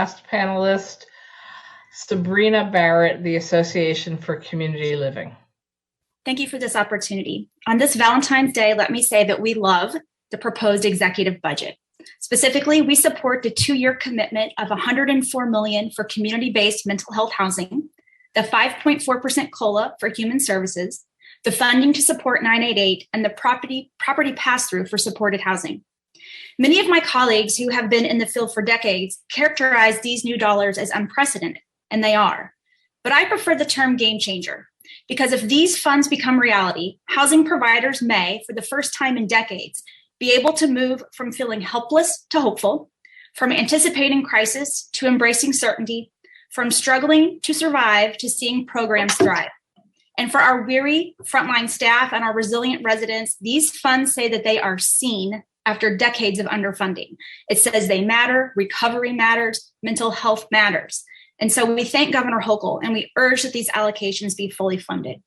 last panelist, Sebrina Barrett, the Association for Community Living. Thank you for this opportunity. On this Valentine's Day, let me say that we love the proposed executive budget. Specifically, we support the 2-year commitment of $104 million for community-based mental health housing, the 5.4% COLA for human services, the funding to support 988, and the property pass-through for supported housing. Many of my colleagues who have been in the field for decades characterize these new dollars as unprecedented, and they are. But I prefer the term game changer, because if these funds become reality, housing providers may, for the first time in decades, be able to move from feeling helpless to hopeful, from anticipating crisis to embracing certainty, from struggling to survive to seeing programs thrive. And for our weary frontline staff and our resilient residents, these funds say that they are seen after decades of underfunding. It says they matter, recovery matters, mental health matters. And so we thank Governor Hochul and we urge that these allocations be fully funded.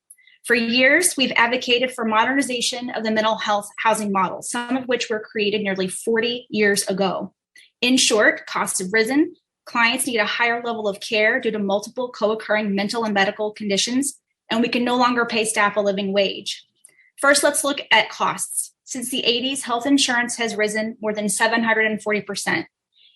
For years, we've advocated for modernization of the mental health housing model, some of which were created nearly 40 years ago. In short, costs have risen. Clients need a higher level of care due to multiple co-occurring mental and medical conditions, and we can no longer pay staff a living wage. First, let's look at costs. Since the 80s, health insurance has risen more than 740%.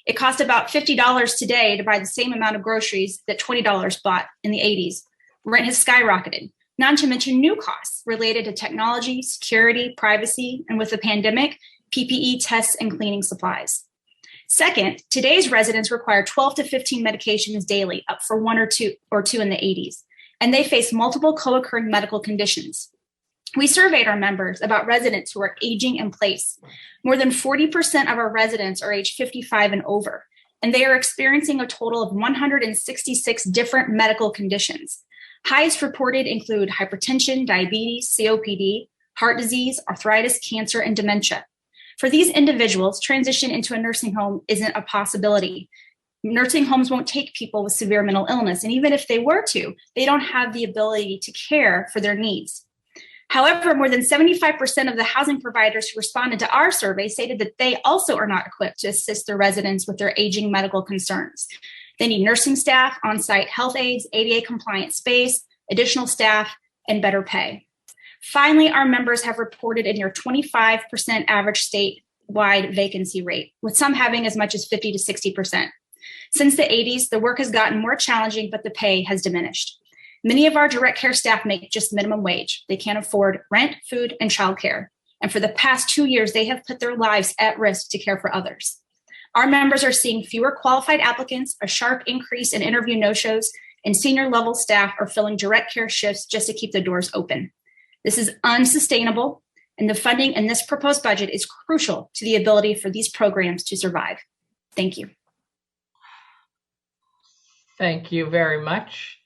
It costs about $50 today to buy the same amount of groceries that $20 bought in the 80s. Rent has skyrocketed, not to mention new costs related to technology, security, privacy, and with the pandemic, PPE tests and cleaning supplies. Second, today's residents require 12 to 15 medications daily, up for one or two in the 80s, and they face multiple co-occurring medical conditions. We surveyed our members about residents who are aging in place. More than 40% of our residents are age 55 and over, and they are experiencing a total of 166 different medical conditions. Highest reported include hypertension, diabetes, COPD, heart disease, arthritis, cancer, and dementia. For these individuals, transition into a nursing home isn't a possibility. Nursing homes won't take people with severe mental illness, and even if they were to, they don't have the ability to care for their needs. However, more than 75% of the housing providers who responded to our survey stated that they also are not equipped to assist their residents with their aging medical concerns. They need nursing staff, on-site health aides, ADA compliant space, additional staff, and better pay. Finally, our members have reported a near 25% average statewide vacancy rate, with some having as much as 50 to 60%. Since the 80s, the work has gotten more challenging, but the pay has diminished. Many of our direct care staff make just minimum wage. They can't afford rent, food, and childcare. And for the past 2 years, they have put their lives at risk to care for others. Our members are seeing fewer qualified applicants, a sharp increase in interview no-shows, and senior level staff are filling direct care shifts just to keep the doors open. This is unsustainable, and the funding in this proposed budget is crucial to the ability for these programs to survive. Thank you. Thank you very much.